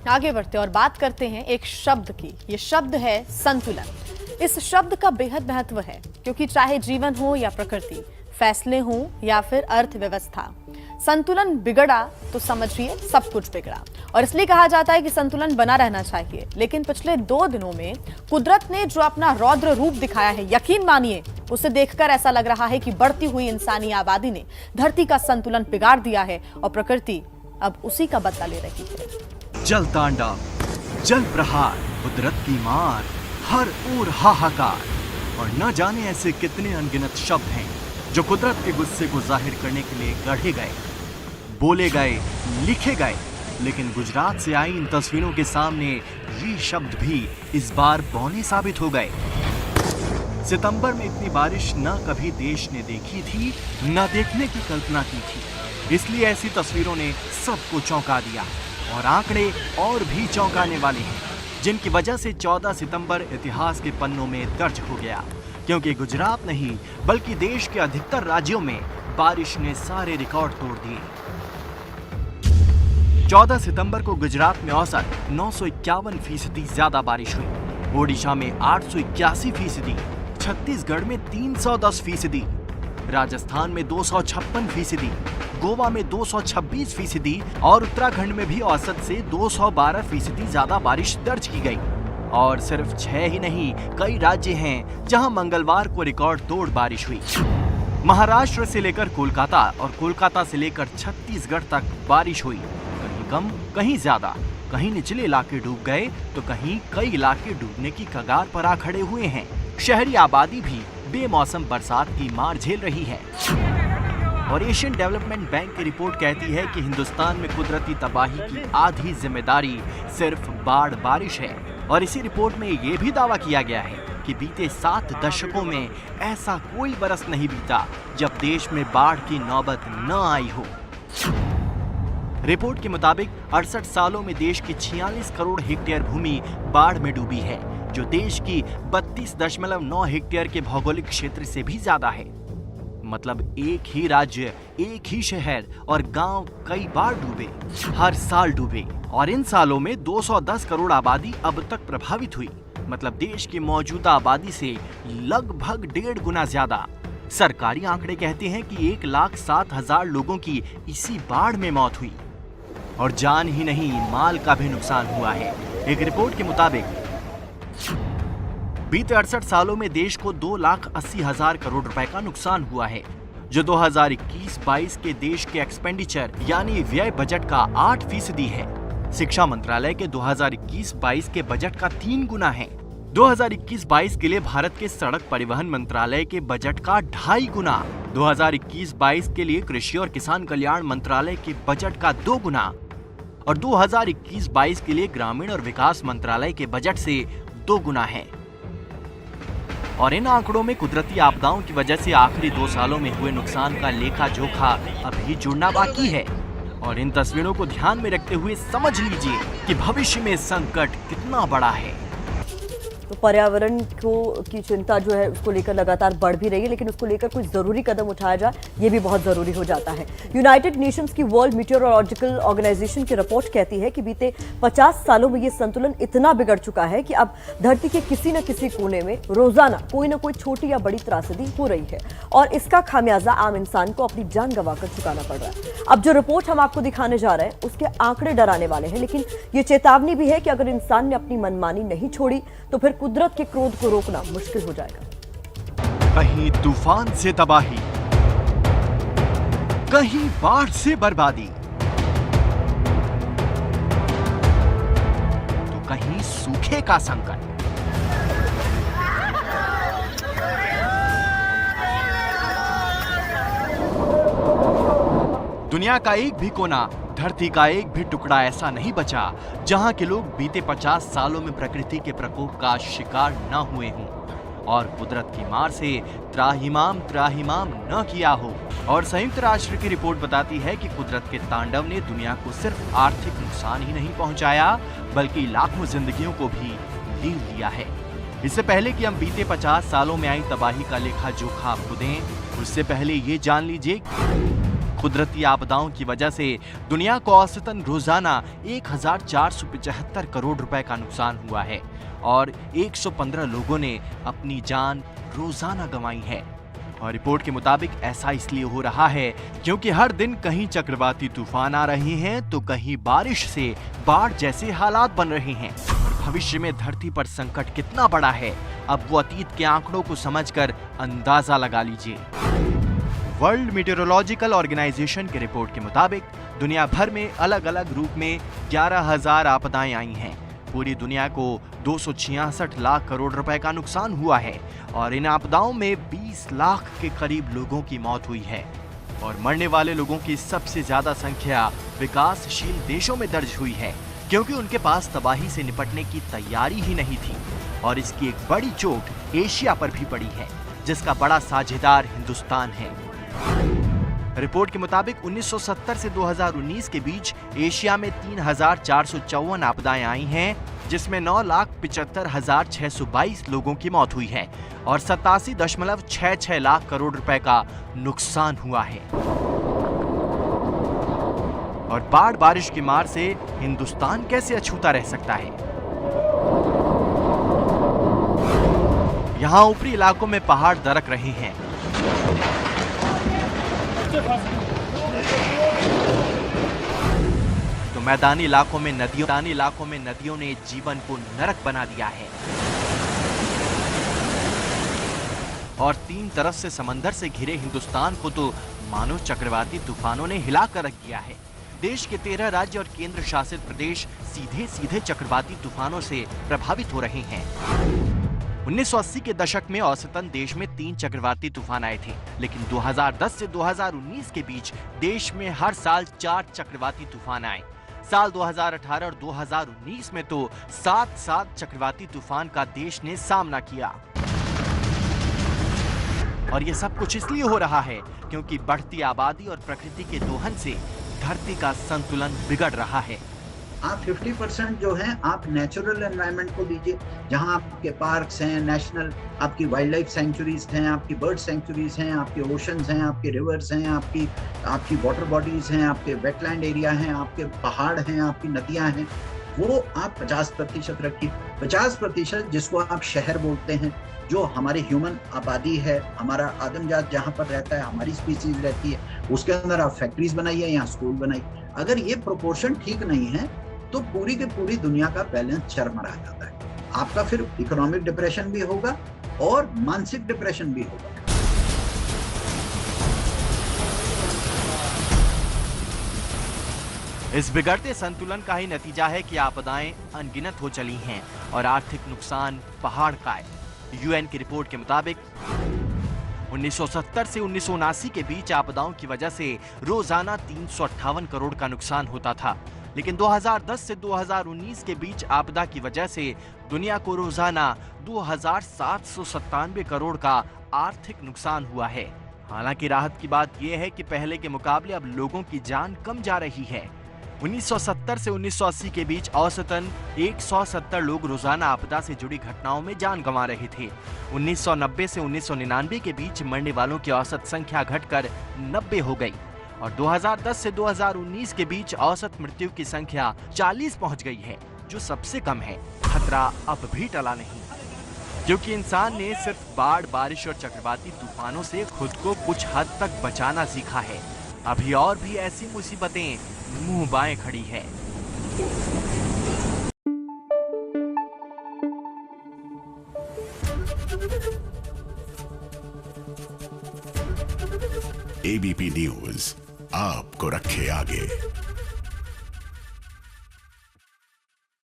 आगे बढ़ते और बात करते हैं एक शब्द की। ये शब्द है संतुलन। इस शब्द का बेहद महत्व है क्योंकि चाहे जीवन हो या प्रकृति, फैसले हो या फिर अर्थव्यवस्था, संतुलन बिगड़ा तो समझिए सब कुछ बिगड़ा। और इसलिए कहा जाता है कि संतुलन बना रहना चाहिए। लेकिन पिछले 2 दिनों में कुदरत ने जो अपना रौद्र रूप दिखाया है, यकीन मानिए उसे देखकर ऐसा लग रहा है कि बढ़ती हुई इंसानी आबादी ने धरती का संतुलन बिगाड़ दिया है और प्रकृति अब उसी का बदला ले रही है। जल तांडव, जल प्रहार, कुदरत की मार, हर ओर हाहाकार और न जाने ऐसे कितने अनगिनत शब्द हैं जो कुदरत के गुस्से को जाहिर करने के लिए गढ़े गए, बोले गए, लिखे गए। लेकिन गुजरात से आई इन तस्वीरों के सामने ये शब्द भी इस बार बौने साबित हो गए। सितंबर में इतनी बारिश न कभी देश ने देखी थी, न देखने की कल्पना की थी। इसलिए ऐसी तस्वीरों ने सबको चौंका दिया और आंकड़े और भी चौंकाने वाले हैं, जिनकी वजह से 14 सितंबर इतिहास के पन्नों में दर्ज हो गया। क्योंकि गुजरात नहीं बल्कि देश के अधिकतर राज्यों में बारिश ने सारे रिकॉर्ड तोड़ दिए। 14 सितंबर को गुजरात में औसत 951% ज्यादा बारिश हुई, ओडिशा में 881%, छत्तीसगढ़ में 310%, राजस्थान में 256%, गोवा में 226% और उत्तराखंड में भी औसत से 212% ज्यादा बारिश दर्ज की गई। और सिर्फ 6 ही नहीं, कई राज्य हैं जहां मंगलवार को रिकॉर्ड तोड़ बारिश हुई। महाराष्ट्र से लेकर कोलकाता और कोलकाता से लेकर छत्तीसगढ़ तक बारिश हुई। कहीं कम, कहीं ज्यादा, कहीं निचले इलाके डूब गए तो कहीं कई इलाके डूबने की कगार पर आ खड़े हुए हैं। शहरी आबादी भी बेमौसम बरसात की मार झेल रही है। और एशियन डेवलपमेंट बैंक की रिपोर्ट कहती है कि हिंदुस्तान में कुदरती तबाही की आधी जिम्मेदारी सिर्फ बाढ़ बारिश है। और इसी रिपोर्ट में ये भी दावा किया गया है कि बीते 7 दशकों में ऐसा कोई बरस नहीं बीता जब देश में बाढ़ की नौबत न आई हो। रिपोर्ट के मुताबिक 68 सालों में देश की 46 करोड़ हेक्टेयर भूमि बाढ़ में डूबी है, जो देश की 32.9 हेक्टेयर के भौगोलिक क्षेत्र से भी ज्यादा है। मतलब एक ही राज्य, एक ही शहर और गांव कई बार डूबे, हर साल डूबे। और इन सालों में 210 करोड़ आबादी अब तक प्रभावित हुई। मतलब देश की मौजूदा आबादी से लगभग 1.5 गुना ज्यादा। सरकारी आंकड़े कहते हैं कि 1,07,000 लोगों की इसी बाढ़ में मौत हुई और जान ही नहीं, माल का भी नुकसान हुआ है। एक रिपोर्ट के मुताबिक बीते 68 सालों में देश को 2,80,000 करोड़ रुपए का नुकसान हुआ है, जो 2021-22 के देश के एक्सपेंडिचर यानी व्यय बजट का 8% है। शिक्षा मंत्रालय के 2021-22 के बजट का 3 गुना है। 2021-22 के लिए भारत के सड़क परिवहन मंत्रालय के बजट का 2.5 गुना, 2021-22 के लिए कृषि और किसान कल्याण मंत्रालय के बजट का 2 गुना और 2021-22 के लिए ग्रामीण और विकास मंत्रालय के बजट से 2 गुना है। और इन आंकड़ों में कुदरती आपदाओं की वजह से आखिरी 2 सालों में हुए नुकसान का लेखा जोखा अभी जुड़ना बाकी है। और इन तस्वीरों को ध्यान में रखते हुए समझ लीजिए कि भविष्य में संकट कितना बड़ा है। तो पर्यावरण की चिंता जो है उसको लेकर लगातार बढ़ भी रही है, लेकिन उसको लेकर कुछ जरूरी कदम उठाया जाए, ये भी बहुत जरूरी हो जाता है। यूनाइटेड नेशंस की वर्ल्ड मीटियोरोलॉजिकल ऑर्गेनाइजेशन की रिपोर्ट कहती है कि बीते 50 सालों में ये संतुलन इतना बिगड़ चुका है कि अब धरती के किसी न किसी कोने में रोजाना कोई न कोई छोटी या बड़ी त्रासदी हो रही है और इसका खामियाजा आम इंसान को अपनी जान गंवाकर चुकाना पड़ रहा है। अब जो रिपोर्ट हम आपको दिखाने जा रहे हैं उसके आंकड़े डराने वाले हैं, लेकिन ये चेतावनी भी है कि अगर इंसान ने अपनी मनमानी नहीं छोड़ी तो फिर कुदरत के क्रोध को रोकना मुश्किल हो जाएगा। कहीं तूफान से तबाही, कहीं बाढ़ से बर्बादी, तो कहीं सूखे का संकट। दुनिया का एक भी कोना, धरती का एक भी टुकड़ा ऐसा नहीं बचा जहां के लोग बीते 50 सालों में प्रकृति के प्रकोप का शिकार न हुए हों और कुदरत की मार से त्राहिमाम न किया हो। और संयुक्त राष्ट्र की रिपोर्ट बताती है कि कुदरत के तांडव ने दुनिया को सिर्फ आर्थिक नुकसान ही नहीं पहुंचाया बल्कि लाखों जिंदगियों को भी लीन लिया है। इससे पहले कि हम बीते 50 सालों में आई तबाही का लेखा जोखा आपको दें, उससे पहले ये जान लीजिए कुदरती आपदाओं की वजह से दुनिया को औसतन रोजाना 1475 करोड़ रुपए का नुकसान हुआ है और 115 लोगों ने अपनी जान रोजाना गंवाई है। और रिपोर्ट के मुताबिक ऐसा इसलिए हो रहा है क्योंकि हर दिन कहीं चक्रवाती तूफान आ रहे हैं तो कहीं बारिश से बाढ़ जैसे हालात बन रहे हैं। और भविष्य में धरती पर संकट कितना बड़ा है, अब वो अतीत के आंकड़ों को समझकर अंदाजा लगा लीजिए। वर्ल्ड मीटेरोलॉजिकल ऑर्गेनाइजेशन की रिपोर्ट के मुताबिक दुनिया भर में अलग अलग रूप में 11,000 आपदाएं आई हैं। पूरी दुनिया को 266 लाख करोड़ रुपए का नुकसान हुआ है और इन आपदाओं में 20 लाख के करीब लोगों की मौत हुई है। और मरने वाले लोगों की सबसे ज्यादा संख्या विकासशील देशों में दर्ज हुई है क्योंकि उनके पास तबाही से निपटने की तैयारी ही नहीं थी। और इसकी एक बड़ी चोट एशिया पर भी पड़ी है जिसका बड़ा साझेदार हिंदुस्तान है। रिपोर्ट के मुताबिक 1970 से 2019 के बीच एशिया में 3,454 आपदाएं आई हैं, जिसमें 9,75,622 लोगों की मौत हुई है और 87.66 लाख करोड़ रुपए का नुकसान हुआ है। और बाढ़ बारिश की मार से हिंदुस्तान कैसे अछूता रह सकता है? यहाँ ऊपरी इलाकों में पहाड़ दरक रहे हैं, तो मैदानी इलाकों में नदियों ने जीवन को नरक बना दिया है। और तीन तरफ से समंदर से घिरे हिंदुस्तान को तो मानो चक्रवाती तूफानों ने हिला कर रख दिया है। देश के 13 राज्य और केंद्र शासित प्रदेश सीधे सीधे चक्रवाती तूफानों से प्रभावित हो रहे हैं। 1980 के दशक में औसतन देश में 3 चक्रवाती तूफान आए थे, लेकिन 2010 से 2019 के बीच देश में हर साल 4 चक्रवाती तूफान आए। साल 2018 और 2019 में तो 7 चक्रवाती तूफान का देश ने सामना किया। और ये सब कुछ इसलिए हो रहा है क्योंकि बढ़ती आबादी और प्रकृति के दोहन से धरती का संतुलन बिगड़ रहा है। आप 50% जो है आप नेचुरल एनवायरनमेंट को दीजिए, जहां आपके पार्क्स हैं, नेशनल आपकी वाइल्ड लाइफ सेंचुरीज हैं, आपकी बर्ड सेंचुरीज हैं, आपके ओशंस हैं, आपके रिवर्स हैं, आपकी वाटर बॉडीज हैं, आपके वेटलैंड एरिया हैं, आपके पहाड़ हैं, आपकी नदियां हैं, वो आप 50% रखिए। 50% जिसको आप शहर बोलते हैं, जो हमारी ह्यूमन आबादी है, हमारा आदमजात जहाँ पर रहता है, हमारी स्पीसीज रहती है, उसके अंदर आप फैक्ट्रीज बनाइए या स्कूल बनाइए। अगर ये प्रोपोर्शन ठीक नहीं है तो पूरी की पूरी दुनिया का बैलेंस चरमरा जाता है। आपका फिर इकोनॉमिक डिप्रेशन भी होगा और मानसिक डिप्रेशन भी होगा। इस बिगड़ते संतुलन का ही नतीजा है कि आपदाएं अनगिनत हो चली हैं और आर्थिक नुकसान पहाड़ का है। यूएन की रिपोर्ट के मुताबिक 1970 से 1979 के बीच आपदाओं की वजह से रोजाना 358 करोड़ का नुकसान होता था, लेकिन 2010 से 2019 के बीच आपदा की वजह से दुनिया को रोजाना 2,797 करोड़ का आर्थिक नुकसान हुआ है। हालांकि राहत की बात यह है कि पहले के मुकाबले अब लोगों की जान कम जा रही है। 1970 से 1980 के बीच औसतन 170 लोग रोजाना आपदा से जुड़ी घटनाओं में जान गंवा रहे थे। 1990 से 1999 के बीच मरने वालों की औसत संख्या घटकर 90 हो गई और 2010 से 2019 के बीच औसत मृत्यु की संख्या 40 पहुंच गई है, जो सबसे कम है। खतरा अब भी टला नहीं, क्योंकि इंसान ने सिर्फ बाढ़, बारिश और चक्रवाती तूफानों से खुद को कुछ हद तक बचाना सीखा है। अभी और भी ऐसी मुसीबतें मुंह बाएं खड़ी है। एबीपी न्यूज आपको रखे आगे।